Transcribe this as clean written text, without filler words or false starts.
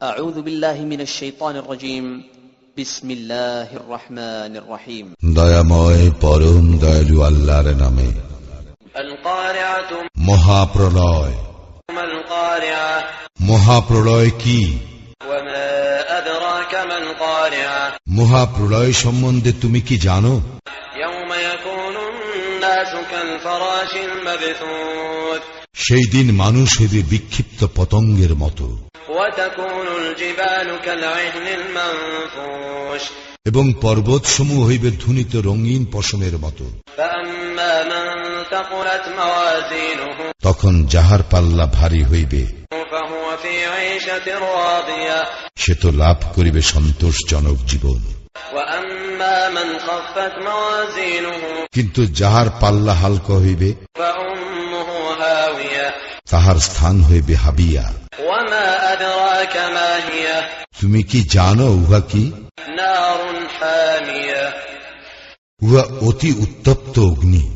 أعوذ بالله من الشيطان الرجيم بسم الله الرحمن الرحيم দয়াময় পরম দয়ালু আল্লাহর নামে। القارعة মহাপ্রলয়। ما القارعة মহাপ্রলয় কি? وما أدراك ما القارعة মহাপ্রলয় সম্বন্ধে তুমি কি জানো? يوم يكون الناس كالفراش المبثوث সেই দিন মানুষ হইবে বিক্ষিপ্ত পতঙ্গের মতো, وتكون الجبال كالعهن المنفوش এবং পর্বতসমূহ হইবে ধুনিত রঙিন পশমের মতো। فأما من ثقلت موازينه তখন যাহার পাল্লা ভারী হইবে فهو في عيشة راضية সে তো লাভ করিবে সন্তোষজনক জীবন। وأما من خفت موازينه কিন্তু যাহার পাল্লা হালকা হইবে فأمه هاوية তাহার স্থান হইবে হাবিয়া। وما أدراك ما هي তুমি কি জানো উহা কি? نار حامية উহা অতি উত্তপ্ত অগ্নি।